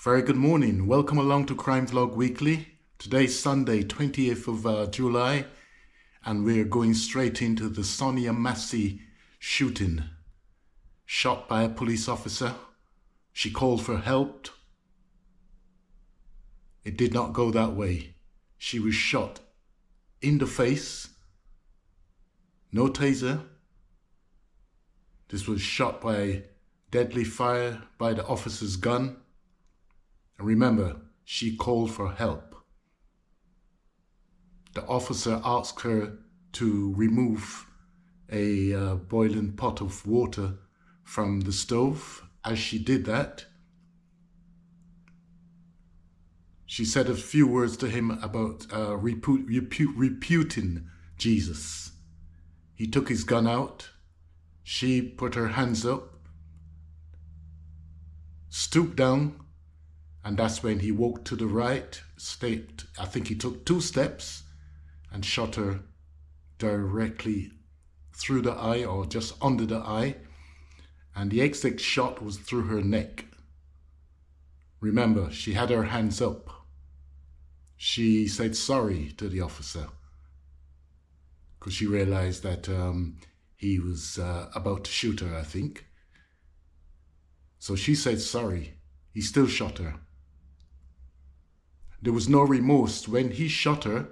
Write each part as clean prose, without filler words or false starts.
Very good morning. Welcome along to Crime Vlog Weekly. Today's Sunday, 20th of July, and we're going straight into the Sonya Massey shooting. Shot by a police officer. She called for help. It did not go that way. She was shot in the face. No taser. This was shot by deadly fire by the officer's gun. And remember, she called for help. The officer asked her to remove a boiling pot of water from the stove. As she did that, she said a few words to him about reputing Jesus. He took his gun out. She put her hands up, stooped down, and that's when he walked to the right, I think he took 2 steps and shot her directly through the eye or just under the eye. And the exit shot was through her neck. Remember, she had her hands up. She said sorry to the officer because she realized that he was about to shoot her, I think. So she said sorry. He still shot her. There was no remorse. When he shot her,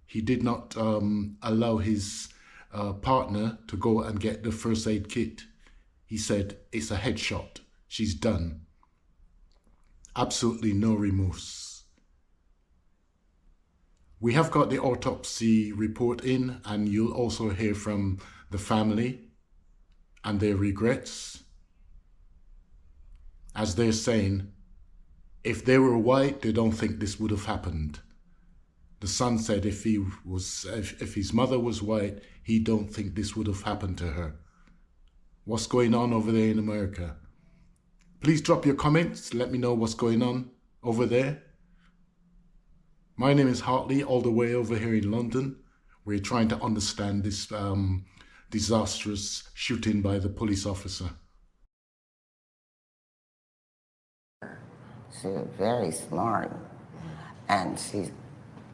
he did not allow his partner to go and get the first aid kit. He said, it's a headshot. She's done. Absolutely no remorse. We have got the autopsy report in, and you'll also hear from the family and their regrets. As they're saying, if they were white, they don't think this would have happened. The son said if his mother was white, he don't think this would have happened to her. What's going on over there in America? Please drop your comments. Let me know what's going on over there. My name is Hartley, all the way over here in London. We're trying to understand this disastrous shooting by the police officer. She's very smart, and she's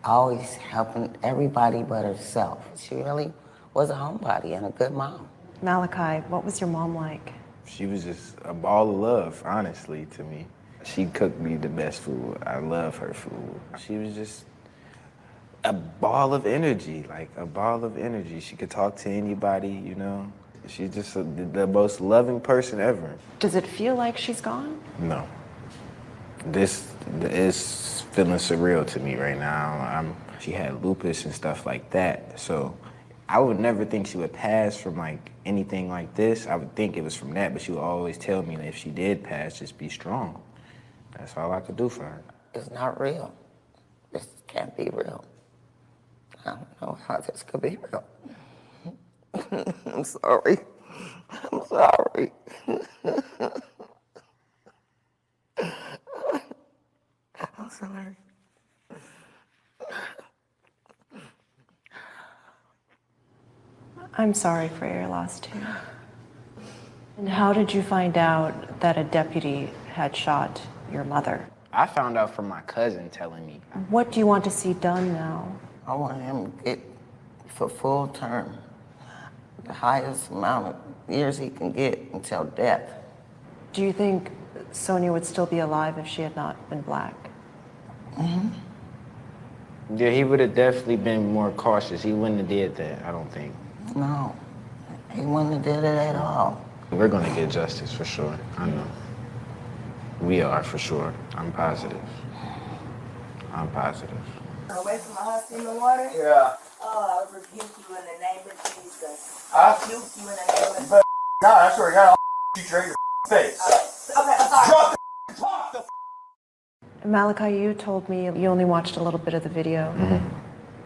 always helping everybody but herself. She really was a homebody and a good mom. Malachi, what was your mom like? She was just a ball of love, honestly, to me. She cooked me the best food. I love her food. She was just a ball of energy, like a ball of energy. She could talk to anybody, you know. She's just the most loving person ever. Does it feel like she's gone? No. This is feeling surreal to me right now. She had lupus and stuff like that, so I would never think she would pass from like anything like this. I would think it was from that, but she would always tell me that if she did pass, just be strong. That's all I could do for her. It's not real. This can't be real. I don't know how this could be real. I'm sorry. I'm sorry. I'm sorry. I'm sorry for your loss, too. And how did you find out that a deputy had shot your mother? I found out from my cousin telling me. What do you want to see done now? I want him to get for full term, the highest amount of years he can get until death. Do you think Sonya would still be alive if she had not been black? Mm-hmm. Yeah, he would have definitely been more cautious. He wouldn't have did that, I don't think. No, he wouldn't have did it at all. We're gonna get justice for sure, I know. We are for sure, I'm positive. I'm positive. Away from my husband in the water? Yeah. Oh, I rebuke you in the name of Jesus. I Rebuke you in the name of God, I swear to God, I'll shoot you right in your face. Okay, I'm sorry. Drop the talk. Malachi, you told me you only watched a little bit of the video. Mm-hmm.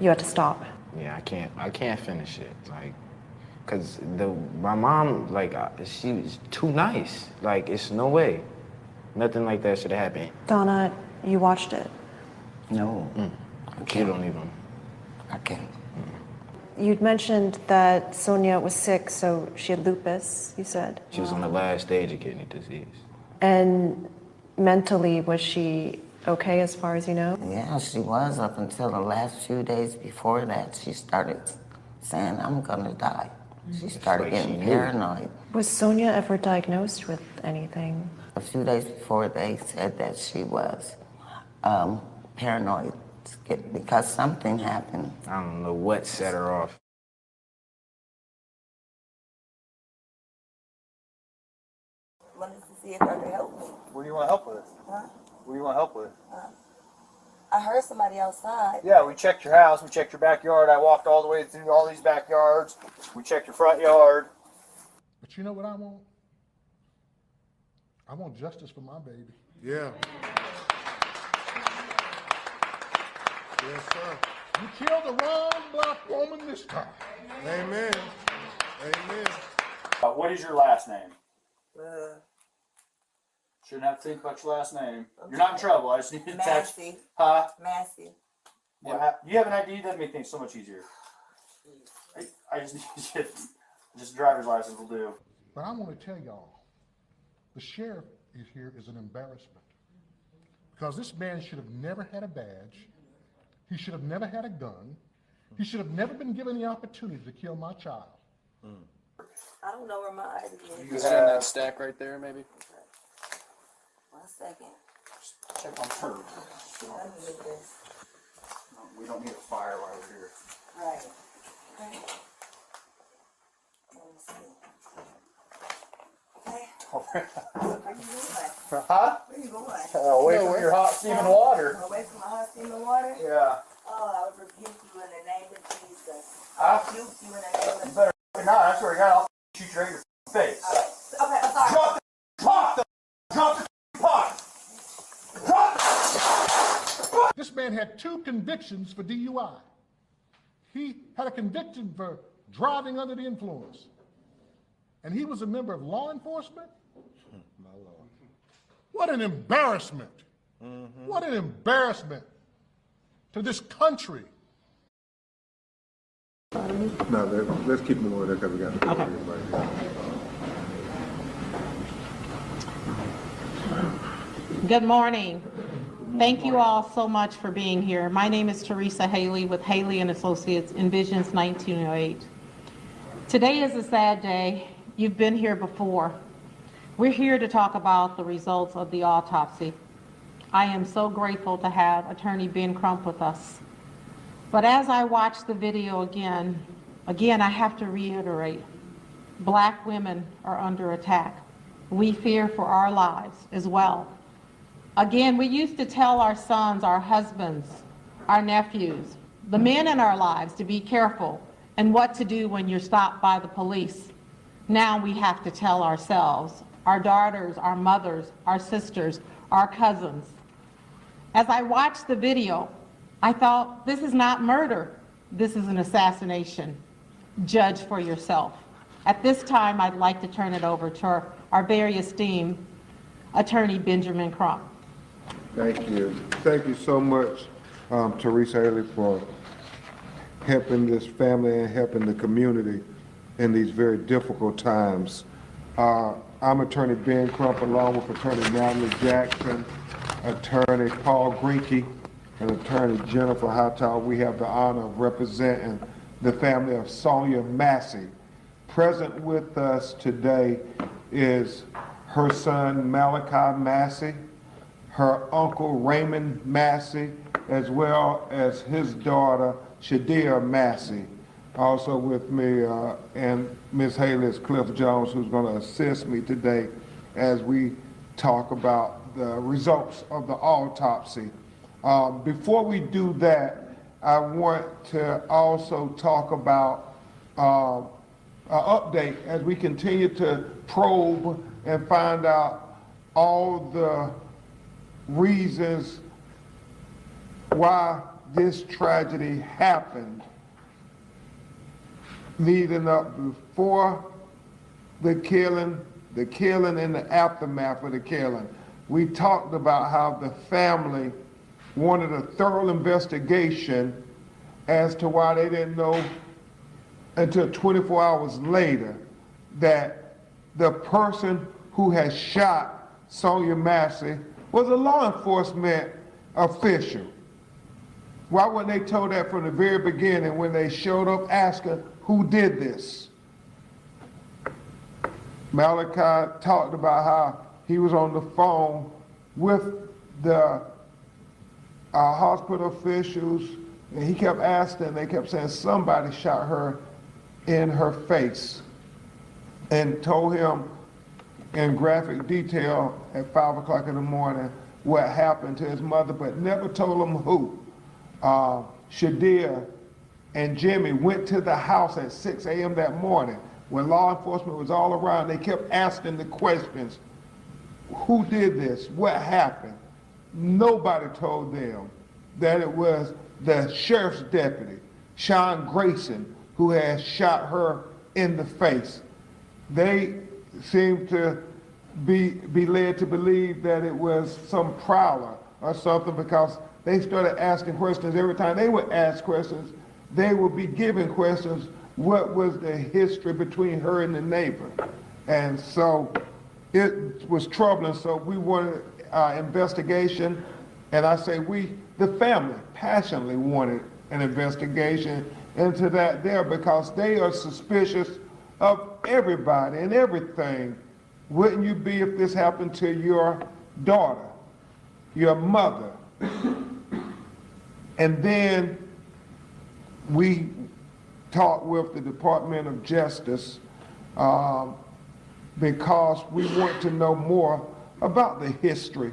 You had to stop. Yeah, I can't finish it, like, cause my mom, like, she was too nice. Like, it's no way. Nothing like that should have happened. Donna, you watched it. No, You don't even. I can't. You'd mentioned that Sonya was sick, so she had lupus, you said. She was on the last stage of kidney disease. And Mentally, was she okay as far as you know? Yeah, she was up until the last few days before that. She started saying, I'm gonna die. She started getting paranoid. Was Sonya ever diagnosed with anything? A few days before, they said that she was paranoid because something happened. I don't know what set her off. Wanted to see if I could help me. What do you want help with? Huh? What do you want help with? I heard somebody outside. Yeah, we checked your house. We checked your backyard. I walked all the way through all these backyards. We checked your front yard. But you know what I want? I want justice for my baby. Yeah. Yes, sir. You killed the wrong black woman this time. Amen. Amen. What is your last name? Uh, Shouldn't have to think about your last name. You're not in trouble. I just need to text. Massey. Huh? Massey. You have an ID? That'd make things so much easier. I just need just driver's license will do. But I want to tell y'all, the sheriff is here is an embarrassment. Because this man should have never had a badge. He should have never had a gun. He should have never been given the opportunity to kill my child. I don't know where my ID is. You can sit in that stack right there, maybe. 1 second. Check on her. Let me get this. We don't need a fire while we're here. Right. Okay. Let me see. Okay. Where you going? Huh? Where you going? Away from your hot steaming water. Away from my hot steaming water? Yeah. Oh, I would rebuke you in the name of Jesus. Huh? I rebuke you in the name of Jesus. Better not. I swear to God, I'll shoot you right in your face. Okay, I'm sorry. Drop the pot. Drop the pot. Drop. This man had 2 convictions for DUI. He had a conviction for driving under the influence. And he was a member of law enforcement? My Lord. What an embarrassment. What an embarrassment to this country. No, let's keep moving there because we got to get everybody. Good morning. Thank you all so much for being here. My name is Teresa Haley with Haley and Associates in Visions 1908. Today is a sad day. You've been here before. We're here to talk about the results of the autopsy. I am so grateful to have Attorney Ben Crump with us. But as I watch the video again, I have to reiterate, Black women are under attack. We fear for our lives as well. Again, we used to tell our sons, our husbands, our nephews, the men in our lives to be careful and what to do when you're stopped by the police. Now we have to tell ourselves, our daughters, our mothers, our sisters, our cousins. As I watched the video, I thought, this is not murder. This is an assassination. Judge for yourself. At this time, I'd like to turn it over to our very esteemed Attorney Benjamin Crump. Thank you. Thank you so much, Teresa Haley, for helping this family and helping the community in these very difficult times. I'm Attorney Ben Crump, along with Attorney Natalie Jackson, Attorney Paul Greinke, and Attorney Jennifer Hightower. We have the honor of representing the family of Sonya Massey. Present with us today is her son Malachi Massey, her uncle Raymond Massey, as well as his daughter Shadia Massey. Also with me and Ms. Haley is Cliff Jones, who's going to assist me today as we talk about the results of the autopsy. Before we do that, I want to also talk about an update as we continue to probe and find out all the reasons why this tragedy happened leading up before the killing and the aftermath of the killing. We talked about how the family wanted a thorough investigation as to why they didn't know until 24 hours later that the person who had shot Sonya Massey was a law enforcement official. Why weren't they told that from the very beginning when they showed up asking who did this? Malachi talked about how he was on the phone with the hospital officials, and he kept asking, they kept saying somebody shot her in her face, and told him in graphic detail at 5 o'clock in the morning what happened to his mother, but never told him who. Shadia and Jimmy went to the house at 6 a.m. that morning when law enforcement was all around. They kept asking the questions, who did this? What happened? Nobody told them that it was the sheriff's deputy, Sean Grayson, who had shot her in the face. They seemed to be led to believe that it was some prowler or something, because they started asking questions. Every time they would ask questions, they would be given questions. What was the history between her and the neighbor? And so it was troubling. So we wanted investigation. And I say we, the family, passionately wanted an investigation into that there, because they are suspicious of everybody and everything. Wouldn't you be if this happened to your daughter, your mother? And then we talked with the Department of Justice because we want to know more about the history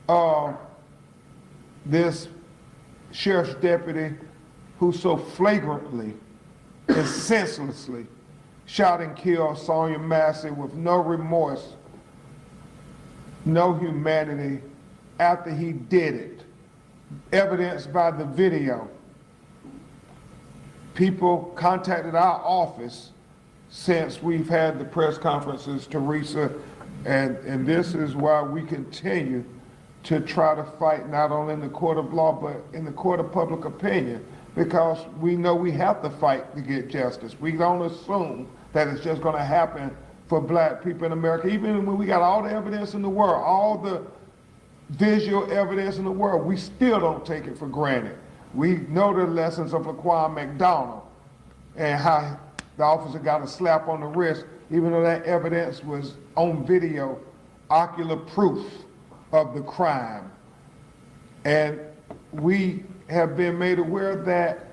of this sheriff's deputy who so flagrantly and senselessly shot and killed Sonya Massey with no remorse, no humanity after he did it, evidenced by the video. People contacted our office since we've had the press conferences, Teresa, and this is why we continue to try to fight not only in the court of law, but in the court of public opinion, because we know we have to fight to get justice. We don't assume that it's just going to happen for black people in America, even when we got all the evidence in the world, all the visual evidence in the world, we still don't take it for granted. We know the lessons of Laquan McDonald and how the officer got a slap on the wrist, even though that evidence was on video, ocular proof of the crime. And we have been made aware that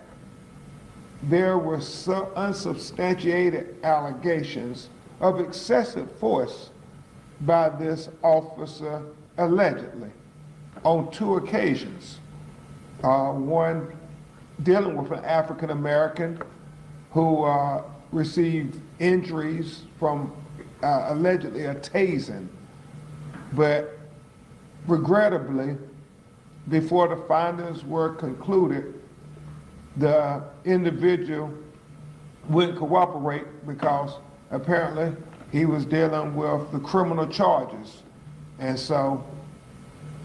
there were some unsubstantiated allegations of excessive force by this officer allegedly on 2 occasions. One dealing with an African American who received injuries from allegedly a tasing, but regrettably, before the findings were concluded, the individual wouldn't cooperate because apparently he was dealing with the criminal charges. And so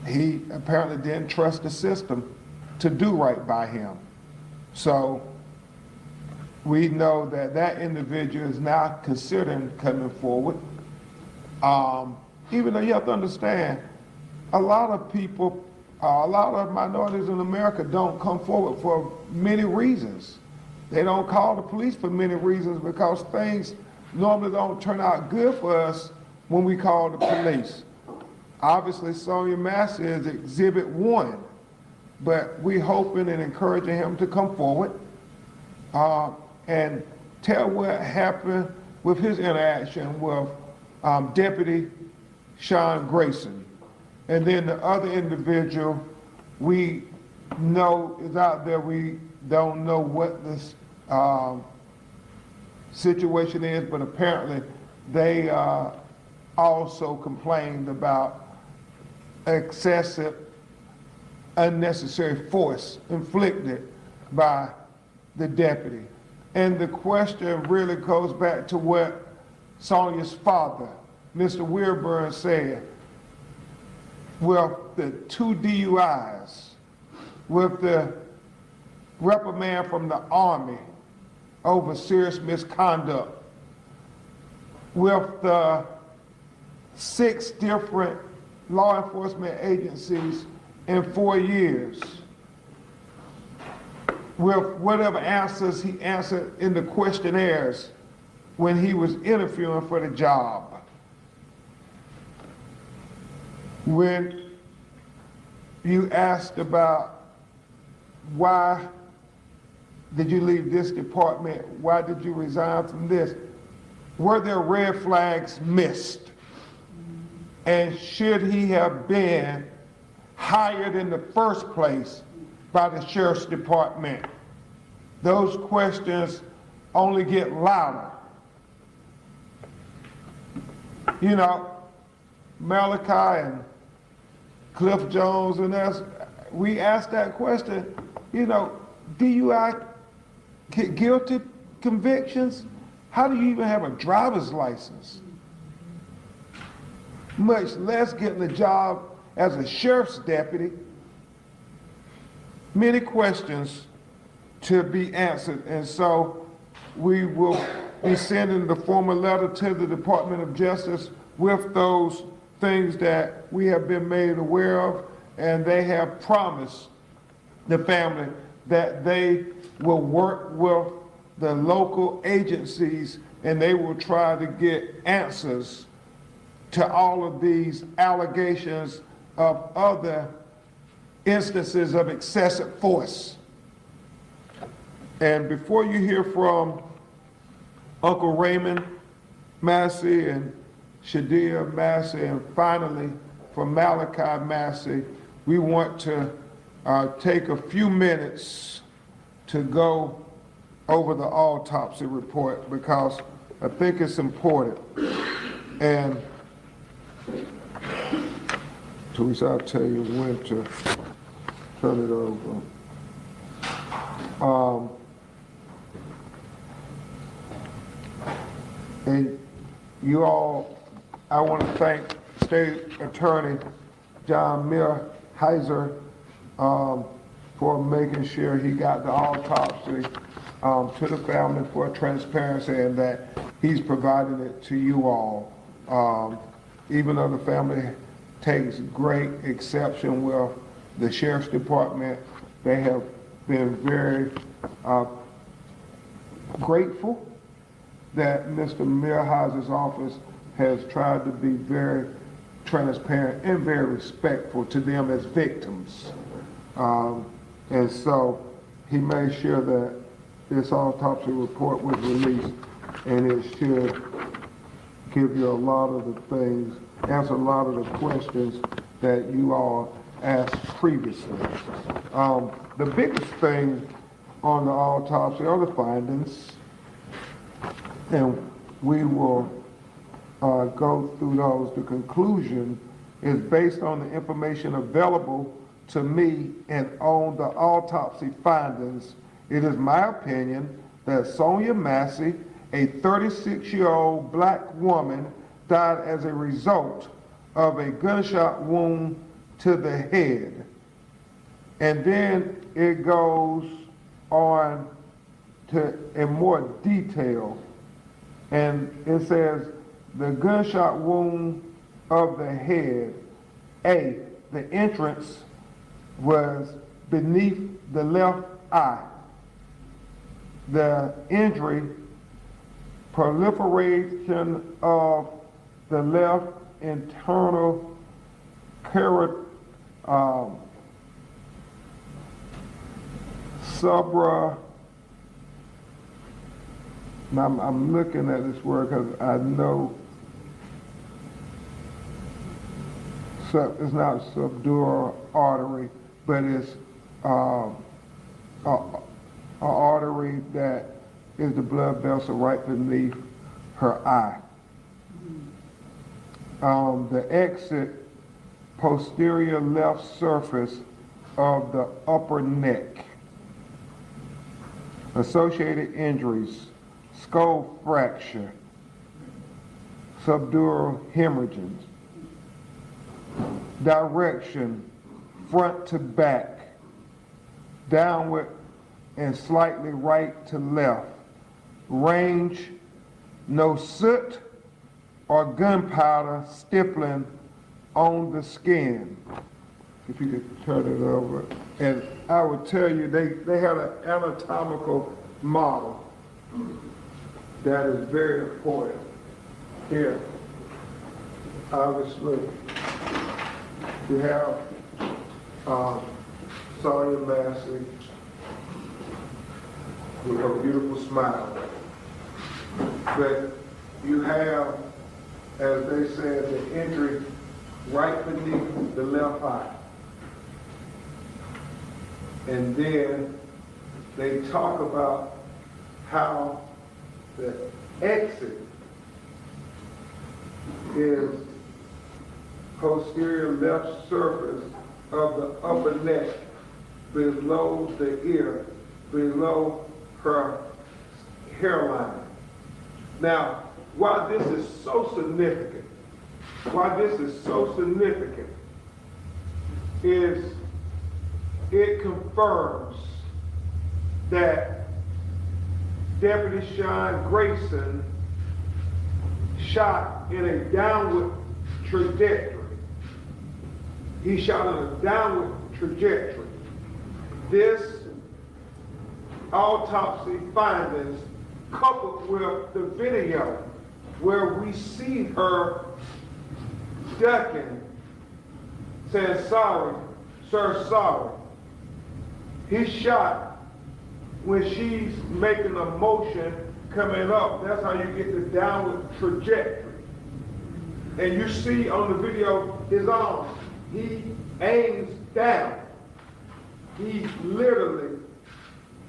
he apparently didn't trust the system to do right by him. So we know that that individual is now considering coming forward. Even though you have to understand, a lot of people, a lot of minorities in America don't come forward for many reasons. They don't call the police for many reasons because things normally don't turn out good for us when we call the police. Obviously, Sonya Massey is exhibit 1, but we're hoping and encouraging him to come forward and tell what happened with his interaction with Deputy Sean Grayson. And then the other individual we know is out there. We don't know what this situation is, but apparently they also complained about excessive, unnecessary force inflicted by the deputy. And the question really goes back to what Sonya's father, Mr. Weirburn, said. With the 2 DUIs, with the reprimand from the Army over serious misconduct, with the 6 different law enforcement agencies in 4 years with whatever answers he answered in the questionnaires when he was interviewing for the job. When you asked about why did you leave this department, why did you resign from this, were there red flags missed? And should he have been hired in the first place by the sheriff's department? Those questions only get louder. You know, Malachi and Cliff Jones and us, we asked that question, you know, DUI guilty convictions? How do you even have a driver's license? Much less getting a job as a sheriff's deputy. Many questions to be answered, and so we will be sending the formal letter to the Department of Justice with those things that we have been made aware of, and they have promised the family that they will work with the local agencies and they will try to get answers to all of these allegations of other instances of excessive force. And before you hear from Uncle Raymond Massey and Shadia Massey, and finally from Malachi Massey, we want to take a few minutes to go over the autopsy report because I think it's important. And Teresa, I'll tell you when to turn it over. And you all, I want to thank State Attorney John Mearheiser for making sure he got the autopsy to the family for transparency and that he's providing it to you all. Even though the family takes great exception with the Sheriff's Department, they have been very grateful that Mr. Mearheiser's office has tried to be very transparent and very respectful to them as victims. And so he made sure that this autopsy report was released, and it should give you a lot of the things, answer a lot of the questions that you all asked previously. The biggest thing on the autopsy are the findings, and we will go through those. The conclusion is based on the information available to me and on the autopsy findings. It is my opinion that Sonya Massey, a 36-year-old black woman, died as a result of a gunshot wound to the head. And then it goes on to in more detail, and it says the gunshot wound of the head, A, the entrance was beneath the left eye. The injury, proliferation of the left internal subra. I'm looking at this word because I know it's not subdural artery, but it's an artery that is the blood vessel right beneath her eye. The exit, posterior left surface of the upper neck. Associated injuries, skull fracture, subdural hemorrhages. Direction, front to back, downward and slightly right to left. Range, no soot or gunpowder stippling on the skin. If you could turn it over. And I would tell you, they had an anatomical model that is very important. Here, obviously, we have Sonya Massey with her beautiful smile. But you have, as they said, the injury right beneath the left eye. And then they talk about how the exit is posterior left surface of the upper neck, below the ear, below her hairline. Now, why this is so significant, is it confirms that Deputy Sean Grayson shot in a downward trajectory. He shot in a downward trajectory. This autopsy findings, coupled with the video where we see her ducking, saying, "Sorry, sir, sorry." He shot when she's making a motion coming up. That's how you get the downward trajectory. And you see on the video his arm. He aims down. He literally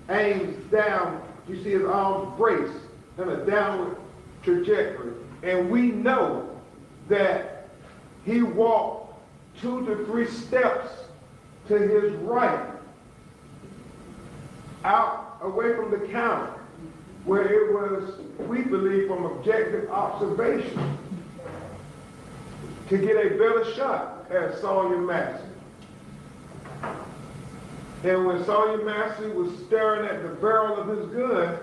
aims down. You see his arms braced in a downward trajectory. And we know that he walked 2 to 3 steps to his right, out away from the counter, where it was, we believe, from objective observation, to get a better shot at Sonya Massey. And when Sonya Massey was staring at the barrel of his gun,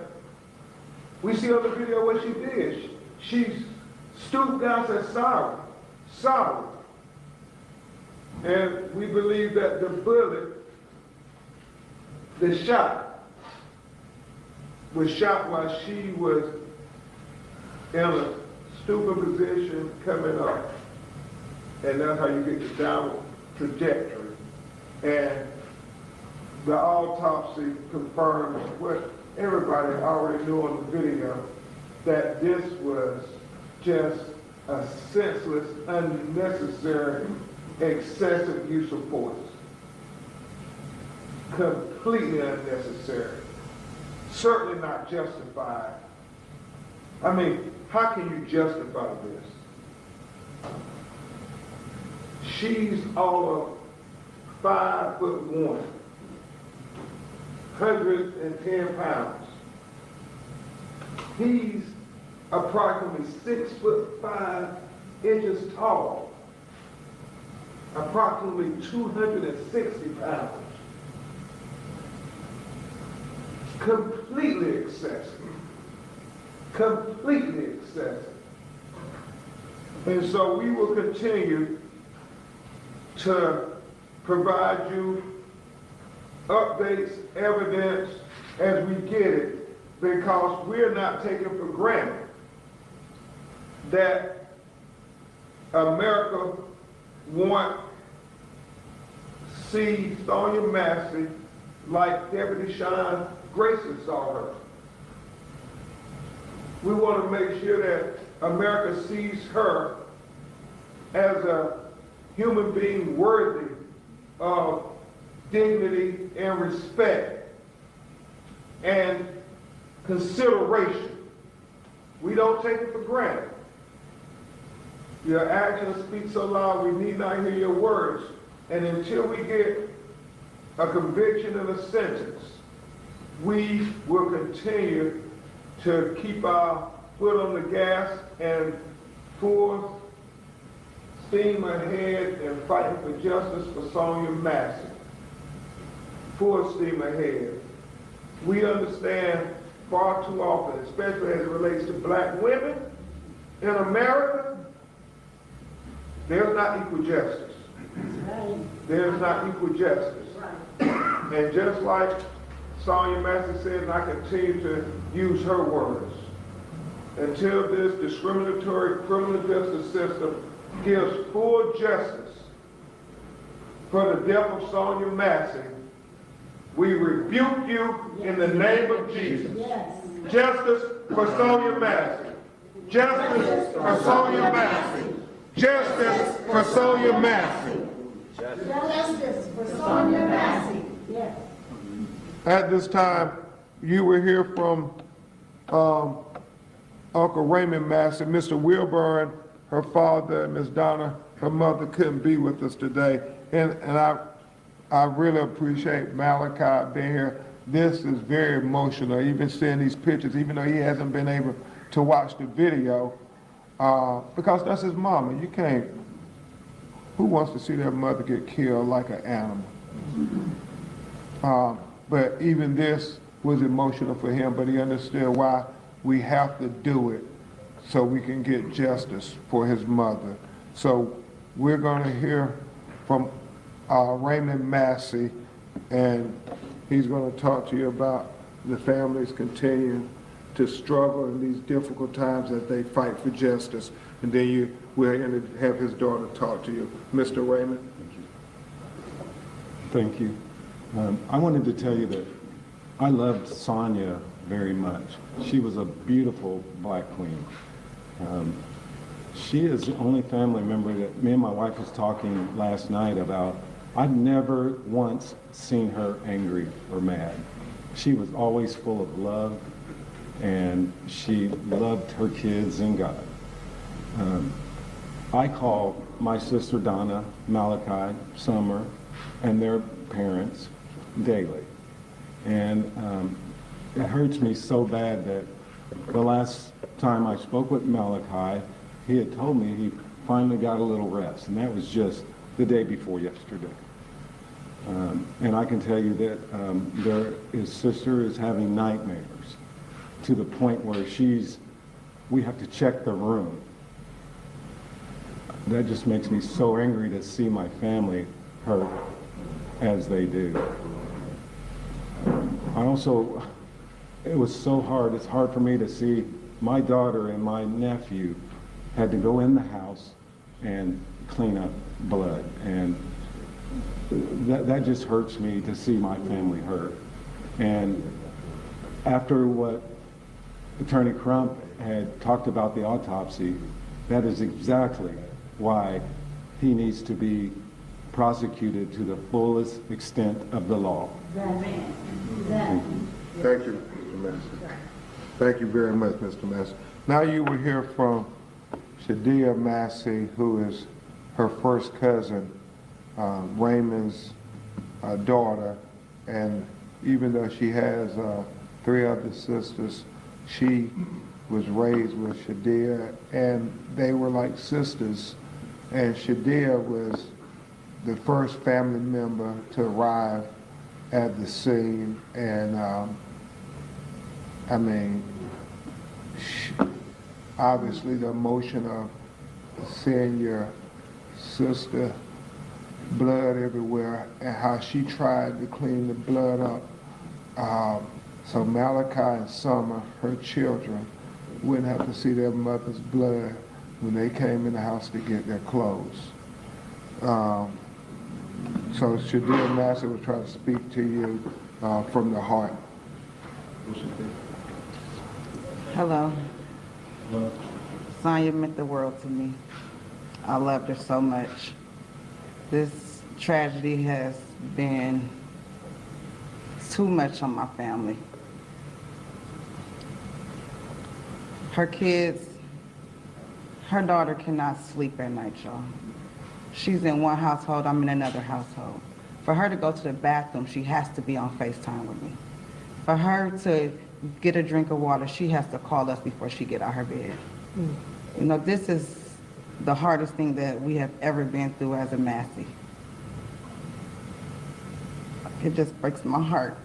we see on the video what she did. She stooped down and said, "Sorry, sorry." And we believe that the bullet, the shot, was shot while she was in a stupid position coming up. And that's how you get the downward trajectory. And the autopsy confirms what everybody already knew on the video, that this was just a senseless, unnecessary, excessive use of force. Completely unnecessary. Certainly not justified. I mean, how can you justify this? She's all of 5'1", 110 pounds. He's approximately 6'5" tall, approximately 260 pounds. Completely excessive. Completely excessive. And so we will continue to provide you updates, evidence as we get it, because we're not taking for granted that America won't see Sonya Massey like Deputy Sean Grayson saw her. We want to make sure that America sees her as a human being worthy of dignity and respect and consideration. We don't take it for granted. Your actions speak so loud, we need not hear your words. And until we get a conviction and a sentence, we will continue to keep our foot on the gas and full steam ahead and fighting for justice for Sonya Massey. Full steam ahead. We understand far too often, especially as it relates to black women in America, There's not equal justice. There's not equal justice. And just like Sonya Massey said, and I continue to use her words, until this discriminatory criminal justice system gives full justice for the death of Sonya Massey, we rebuke you in the name of Jesus. Justice for Sonya Massey. Justice for Sonya Massey. Justice for Sonya Massey. Justice for Sonya Massey. Yes. At this time, you will hear from Uncle Raymond Massey, Mr. Wilburn, her father, and Miss Donna, her mother, couldn't be with us today. And I really appreciate Malachi being here. This is very emotional, even seeing these pictures, even though he hasn't been able to watch the video, because that's his mama. You can't, who wants to see their mother get killed like an animal? But even this was emotional for him, but he understood why we have to do it so we can get justice for his mother. So we're going to hear from Raymond Massey, and he's going to talk to you about the families continuing to struggle in these difficult times as they fight for justice. And then we're going to have his daughter talk to you. Mr. Raymond. Thank you. I wanted to tell you that I loved Sonya very much. She was a beautiful black queen. She is the only family member that me and my wife was talking last night about. I've never once seen her angry or mad. She was always full of love, and she loved her kids and God. I call my sister Donna, Malachi, Summer, and their parents daily. And it hurts me so bad that the last time I spoke with Malachi, he had told me he finally got a little rest, and that was just the day before yesterday. And I can tell you that his sister is having nightmares to the point where we have to check the room. That just makes me so angry to see my family hurt as they do. It was so hard. It's hard for me to see my daughter and my nephew had to go in the house and clean up blood. And that just hurts me to see my family hurt. And after what Attorney Crump had talked about the autopsy, that is exactly why he needs to be prosecuted to the fullest extent of the law. Amen. Thank you, Mr. Massey. Thank you very much, Mr. Massey. Now you will hear from Shadia Massey, who is her first cousin, Raymond's daughter, and even though she has 3 other sisters, she was raised with Shadia, and they were like sisters. And Shadia was the first family member to arrive at the scene, and obviously the emotion of seeing your sister, blood everywhere, and how she tried to clean the blood up. So Malachi and Summer, her children, wouldn't have to see their mother's blood when they came in the house to get their clothes. So Shadia Massey will try to speak to you from the heart. Hello. Sonya meant the world to me. I loved her so much. This tragedy has been too much on my family. Her kids, her daughter cannot sleep at night, y'all. She's in one household, I'm in another household. For her to go to the bathroom, she has to be on FaceTime with me. For her to get a drink of water, she has to call us before she get out of her bed. You know, this is the hardest thing that we have ever been through as a Massey. It just breaks my heart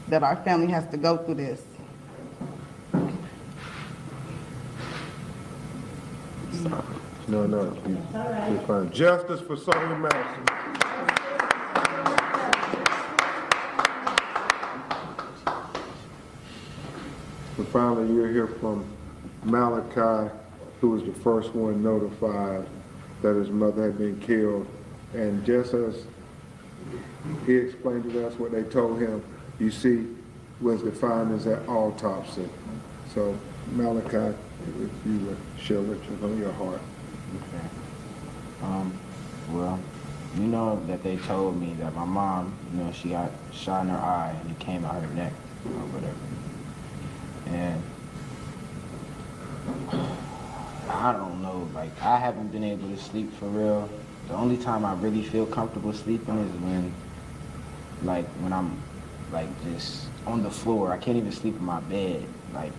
that our family has to go through this. No, he's fine. Justice for Sonya Massey. So finally, you'll hear from Malachi, who was the first one notified that his mother had been killed. And just as he explained to us what they told him, you see, was defined as an autopsy. So Malachi, if you would share what's on your heart. Okay. Well, you know that they told me that my mom, she got shot in her eye and it came out her neck or whatever. And I don't know, like, I haven't been able to sleep for real. The only time I really feel comfortable sleeping is when I'm, like, just on the floor. I can't even sleep in my bed. Like,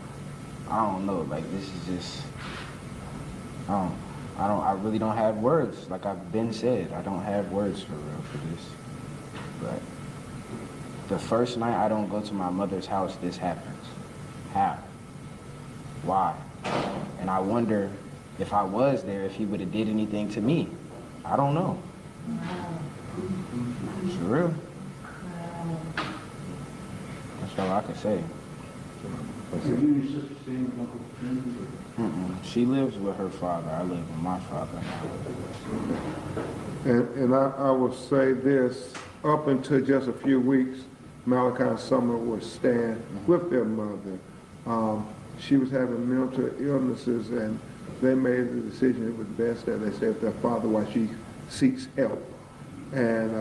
I don't know, like, this is just, I really don't have words. Like I've been said, I don't have words for real for this. But the first night I don't go to my mother's house, this happens. How? Why? And I wonder if I was there, if he would have did anything to me. I don't know. It's real. That's all I can say. She lives with her father. I live with my father. And I will say this, up until just a few weeks, Malachi and Summer were staying with their mother. She was having mental illnesses, and they made the decision it was best that they stay with their father while she seeks help. And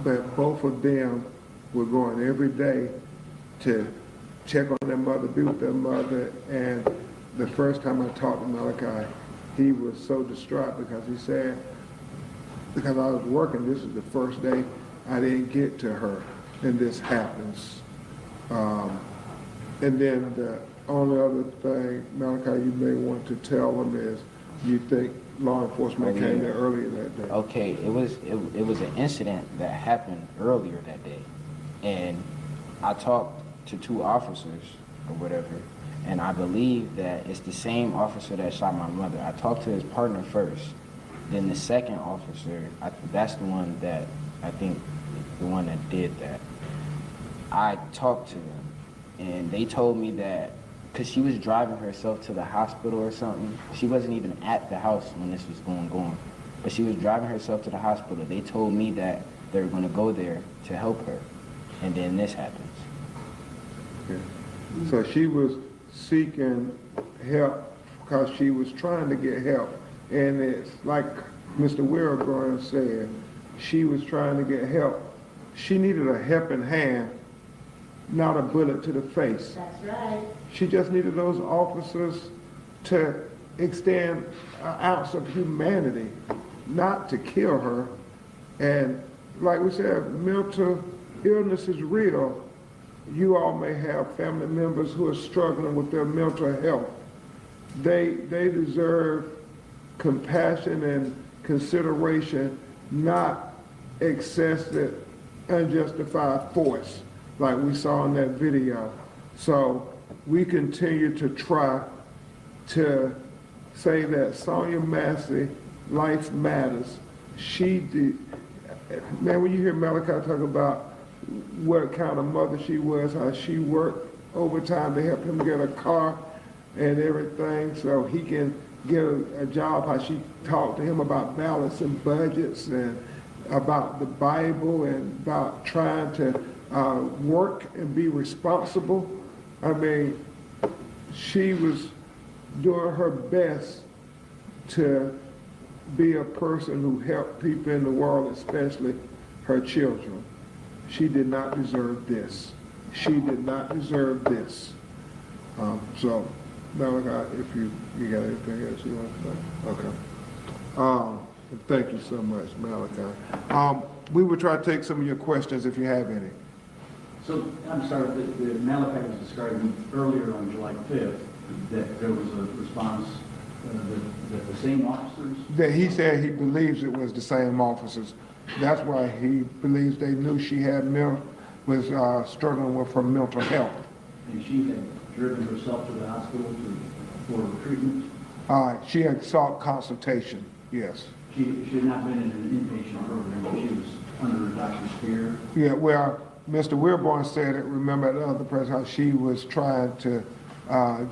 but both of them were going every day to check on their mother, be with their mother. And the first time I talked to Malachi, he was so distraught because he said, because I was working, this is the first day I didn't get to her, and this happens. And then the only other thing, Malachi, you may want to tell them is you think law enforcement came there earlier that day. Okay, it was an incident that happened earlier that day, and I talked to 2 officers or whatever, and I believe that it's the same officer that shot my mother. I talked to his partner first, then the second officer, that's the one that I think the one that did that. I talked to them, and they told me that because she was driving herself to the hospital or something. She wasn't even at the house when this was going on, but she was driving herself to the hospital. They told me that they were going to go there to help her, and then this happens. Okay. So she was seeking help because she was trying to get help. And it's like Mr. Wilburn said, she was trying to get help. She needed a helping hand, not a bullet to the face. That's right. She just needed those officers to extend an ounce of humanity, not to kill her. And like we said, mental illness is real. You all may have family members who are struggling with their mental health. They deserve compassion and consideration, not excessive, unjustified force like we saw in that video. So we continue to try to say that Sonya Massey, life matters. She did, man, when you hear Malachi talk about what kind of mother she was, how she worked overtime to help him get a car and everything so he can get a job, how she talked to him about balancing budgets and about the Bible and about trying to work and be responsible. I mean, she was doing her best to be a person who helped people in the world, especially her children. She did not deserve this. She did not deserve this. So, Malachi, if you got anything else you want to say? Okay. Thank you so much, Malachi. We will try to take some of your questions if you have any. So, I'm sorry, the Malachi was describing earlier on July 5th that there was a response that the same officers? That he said he believes it was the same officers. That's why he believes they knew she had was struggling with her mental health. And she had driven herself to the hospital for treatment? She had sought consultation. Yes. She had not been in an inpatient program, but she was under a doctor's care. Yeah, well, Mr. Wilborn said it, remember at the other press how she was trying to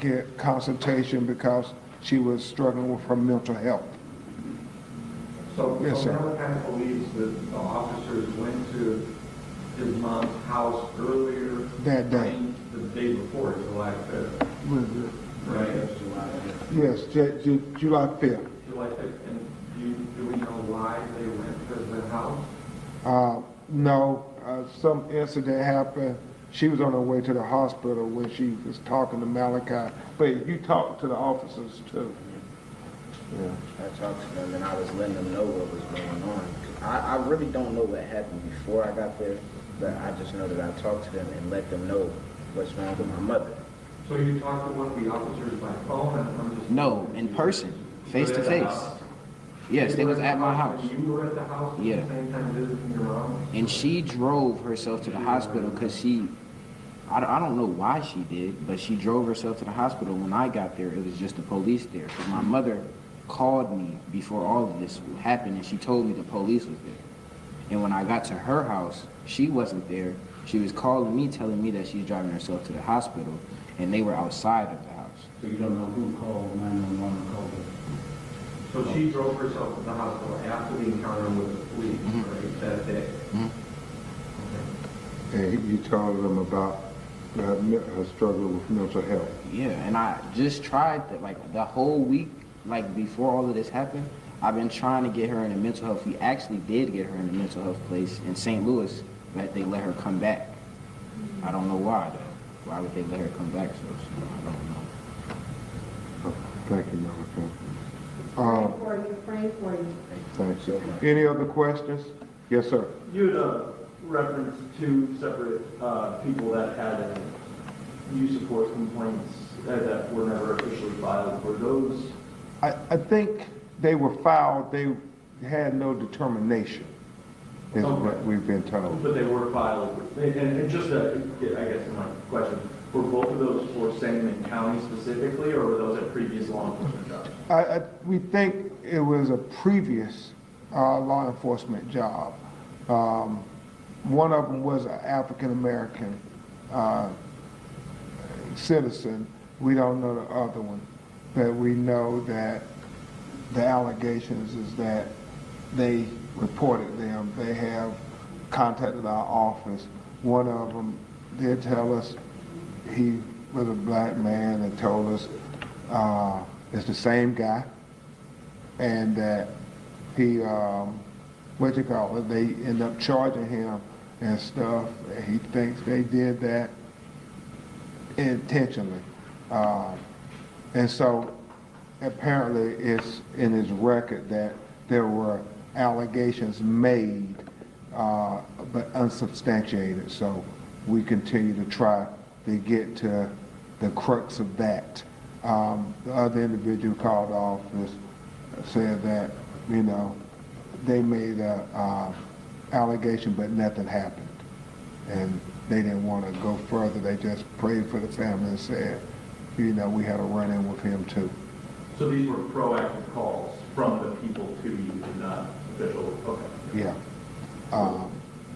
get consultation because she was struggling with her mental health. So, Yes, sir. Malachi believes that the officers went to his mom's house earlier That day. the day before, July 5th, right? Yes, July 5th. July 5th, and do we know why they went to the house? No, some incident happened. She was on her way to the hospital when she was talking to Malachi. But you talked to the officers too. Yeah. I talked to them and I was letting them know what was going on. I really don't know what happened before I got there, but I just know that I talked to them and let them know what's wrong with my mother. So you talked to one of the officers by phone and just... No, in person, face to face. Yes, they was at my house. You were at the house at Yeah. the same time visiting your mom? And she drove herself to the hospital because I don't know why she did, but she drove herself to the hospital. When I got there, it was just the police there. Because my mother called me before all of this happened, and she told me the police was there. And when I got to her house, she wasn't there. She was calling me, telling me that she's driving herself to the hospital, and they were outside of the house. So you don't know who called 911 or called her? So she drove herself to the hospital after the encounter with the police, right, that day? And you told them about her struggle with mental health. Yeah, and I just tried to, like, the whole week, like, before all of this happened, I've been trying to get her in a mental health. We actually did get her in a mental health place in St. Louis, but they let her come back. I don't know why, though. Why would they let her come back so soon? I don't know. Oh, thank you, Malachi. Praying for you. Thanks. Any other questions? Yes, sir. You had referenced two separate people that had use support complaints that were never officially filed. Were those? I think they were filed, they had no determination, is what we've been told. But they were filed. And just, I guess my question, were both of those for Sangamon County specifically, or were those at previous law enforcement jobs? We think it was a previous law enforcement job. One of them was an African-American citizen. We don't know the other one, but we know that the allegations is that they reported them. They have contacted our office. One of them did tell us he was a black man and told us it's the same guy, and that he, they end up charging him and stuff. He thinks they did that intentionally. And so apparently it's in his record that there were allegations made, but unsubstantiated. So we continue to try to get to the crux of that. The other individual called the office said that, they made a allegation, but nothing happened. And they didn't want to go further. They just prayed for the family and said, we had a run-in with him too. So these were proactive calls from the people to you, not official? Okay. Yeah.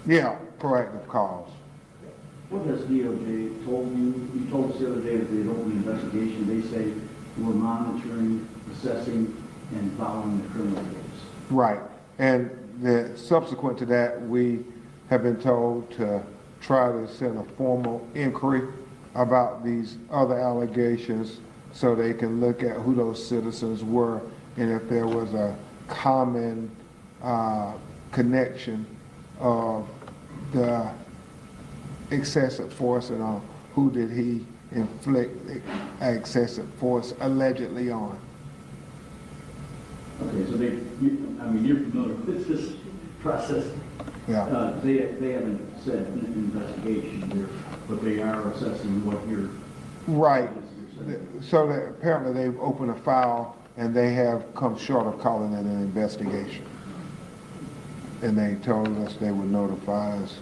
Yeah, proactive calls. What has DOJ told you? You told us the other day that they had opened an investigation. They say we're monitoring, assessing, and following the criminal case. Right. And subsequent to that, we have been told to try to send a formal inquiry about these other allegations so they can look at who those citizens were and if there was a common connection of the excessive force and on who did he inflict excessive force allegedly on. Okay, so you're familiar with this process. Yeah. They haven't said an investigation here, but they are assessing what you're... Right. So that apparently they've opened a file and they have come short of calling it an investigation. And they told us they would notify us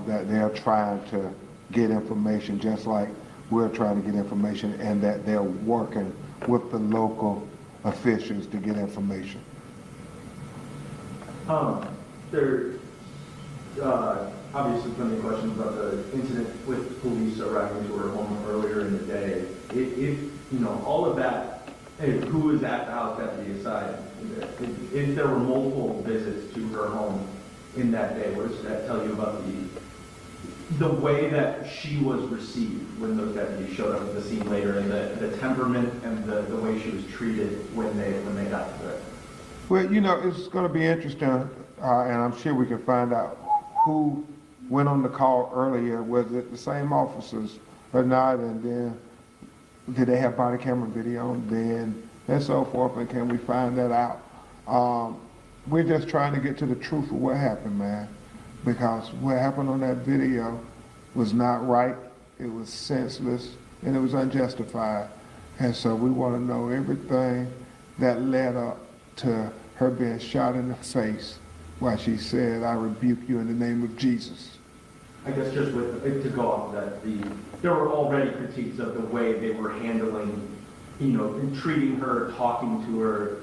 that they're trying to get information just like we're trying to get information, and that they're working with the local officials to get information. There, obviously plenty of questions about the incident with police arriving to her home earlier in the day. If all of that, who was at the house at the aside, if there were multiple visits to her home in that day, what does that tell you about the way that she was received when those deputies showed up at the scene later, and the temperament and the way she was treated when they got to it? Well, it's going to be interesting, and I'm sure we can find out who went on the call earlier. Was it the same officers or not? And then did they have body camera video? Then and so forth. And can we find that out? We're just trying to get to the truth of what happened, man. Because what happened on that video was not right. It was senseless and it was unjustified. And so we want to know everything that led up to her being shot in the face while she said, "I rebuke you in the name of Jesus." I guess just to go off that, there were already critiques of the way they were handling, and treating her, talking to her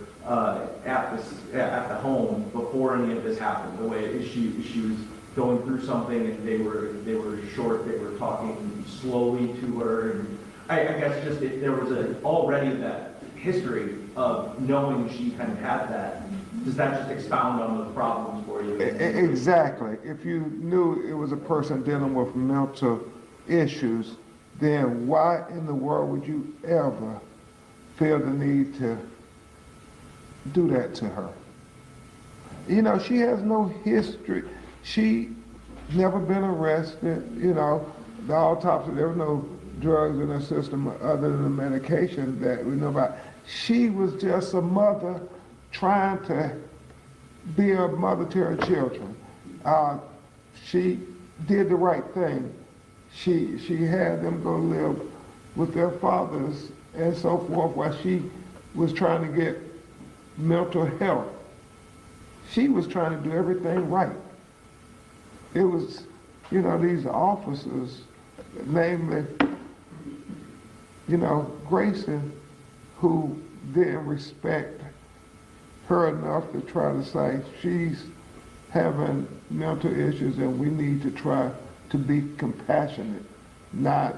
at the home before any of this happened. The way she was going through something and they were short, they were talking slowly to her, and I guess just there was already that history of knowing she kind of had that. Does that just expound on those problems for you? Exactly. If you knew it was a person dealing with mental issues, then why in the world would you ever feel the need to do that to her? She has no history. She never been arrested. The autopsy, there was no drugs in her system other than the medication that we know about. She was just a mother trying to be a mother to her children. She did the right thing. She had them go live with their fathers and so forth while she was trying to get mental health. She was trying to do everything right. It was, these officers, namely, Grayson, who didn't respect her enough to try to say she's having mental issues and we need to try to be compassionate, not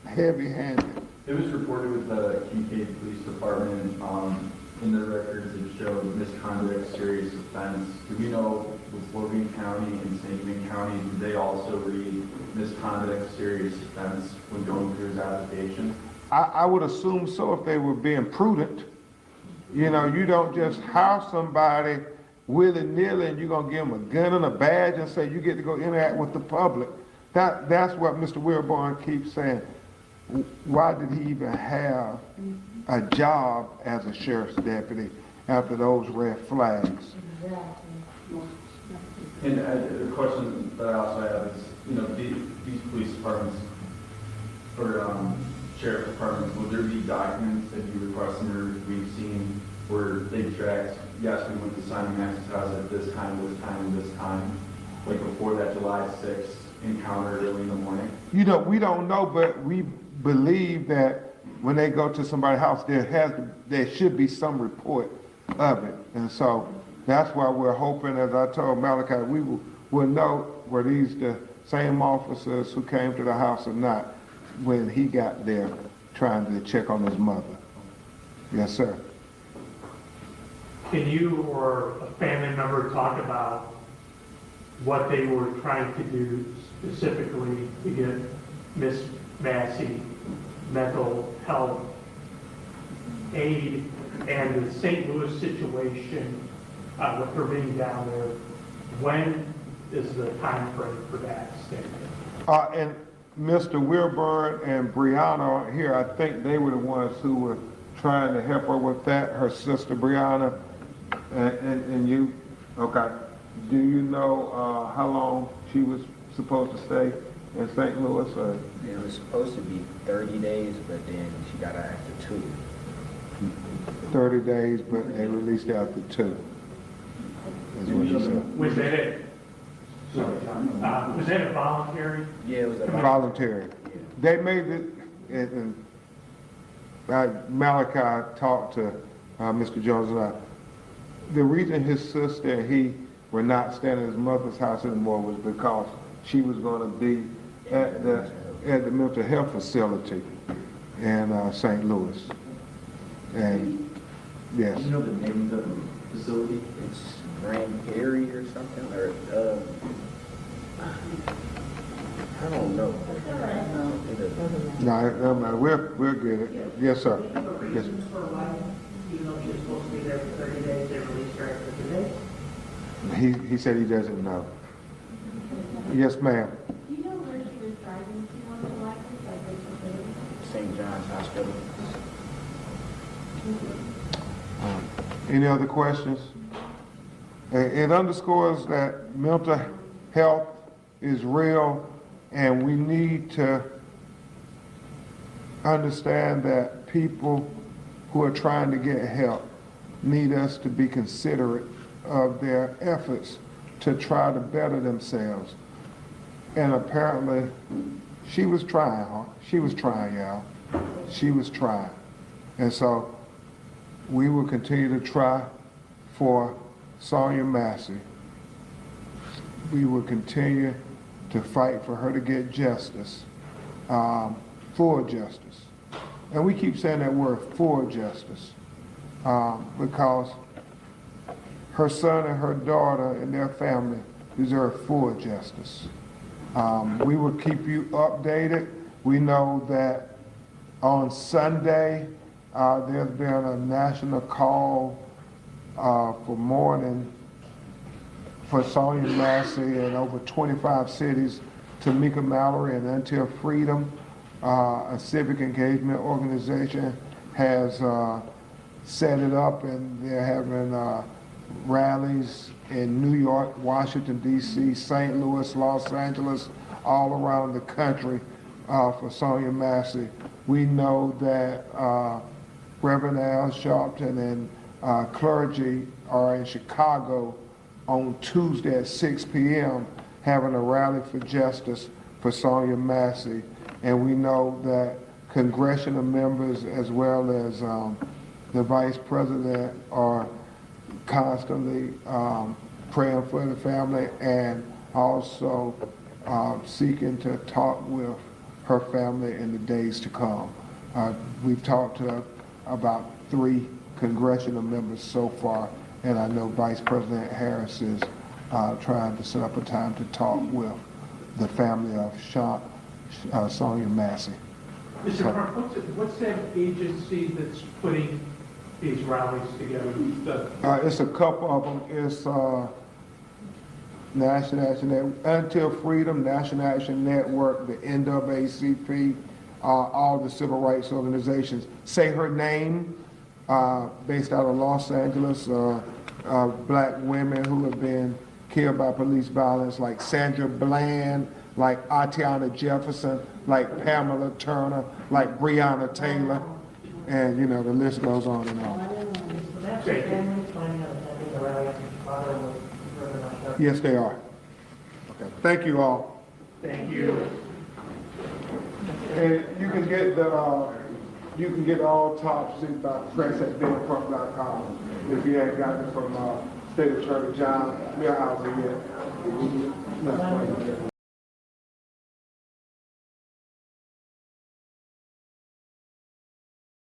heavy-handed. It was reported with the Kincaid Police Department, in their records it showed misconduct, serious offense. Do we know with Logan County and Sangamon County, did they also read misconduct, serious offense when going through his application? I would assume so if they were being prudent. You don't just hire somebody willy-nilly and you're going to give them a gun and a badge and say you get to go interact with the public. That's what Mr. Wilborn keeps saying. Why did he even have a job as a sheriff's deputy after those red flags? And the question that I also have is, these police departments or sheriff departments, will there be documents that you request or we've seen where they tracked, yes, we went to Sonya Massey's house at this time, like before that July 6th encounter early in the morning? We don't know, but we believe that when they go to somebody's house, there should be some report of it. And so that's why we're hoping, as I told Malachi, we will know were these the same officers who came to the house or not when he got there trying to check on his mother. Yes, sir. Can you or a family member talk about what they were trying to do specifically to get Miss Massey mental health aid and the St. Louis situation with her being down there? When is the time frame for that statement? And Mr. Wilburn and Brianna here, I think they were the ones who were trying to help her with that, her sister Brianna, and you, okay. Do you know how long she was supposed to stay in St. Louis? Or? It was supposed to be 30 days, but then she got out after 2. 30 days, but they released after 2. Is what you said. Was that it? Was that a voluntary? Yeah, it was a voluntary. Yeah. They made it, and Malachi talked to Mr. Jones and I. The reason his sister and he were not staying at his mother's house anymore was because she was going to be at the mental health facility in St. Louis. And yes. Do you know the name of the facility? It's Rain Perry or something, or I don't know. No, we'll get it. Yes, sir. Yes. Even though she was supposed to be there for 30 days, they released her after 2 days? He said he doesn't know. Yes, ma'am. Do you know where she was driving to on the license, like which facility? St. John's Hospital. Any other questions? It underscores that mental health is real, and we need to understand that people who are trying to get help need us to be considerate of their efforts to try to better themselves. And apparently, she was trying, huh? She was trying, y'all. She was trying. And so, we will continue to try for Sonya Massey. We will continue to fight for her to get justice, full justice. And we keep saying that word, full justice, because her son and her daughter and their family deserve full justice. We will keep you updated. We know that on Sunday, there's been a national call for mourning for Sonya Massey in over 25 cities. Tamika Mallory and Until Freedom, a civic engagement organization, has set it up, and they're having rallies in New York, Washington, D.C., St. Louis, Los Angeles, all around the country for Sonya Massey. We know that Reverend Al Sharpton and clergy are in Chicago on Tuesday at 6 p.m. having a rally for justice for Sonya Massey. And we know that congressional members as well as the vice president are constantly praying for the family and also seeking to talk with her family in the days to come. We've talked to about 3 congressional members so far, and I know Vice President Harris is trying to set up a time to talk with the family of Sonya Massey. Mr. Clark, what's that agency that's putting these rallies together? It's a couple of them. It's National Action Network, Until Freedom, National Action Network, the NAACP, all the civil rights organizations. Say Her Name, based out of Los Angeles, black women who have been killed by police violence, like Sandra Bland, like Atiana Jefferson, like Pamela Turner, like Breonna Taylor, and you know, the list goes on and on. Yes, they are. Okay. Thank you all. Thank you. And you can get all top secret by press@benpump.com if you haven't gotten it from State Attorney John Millhauser yet.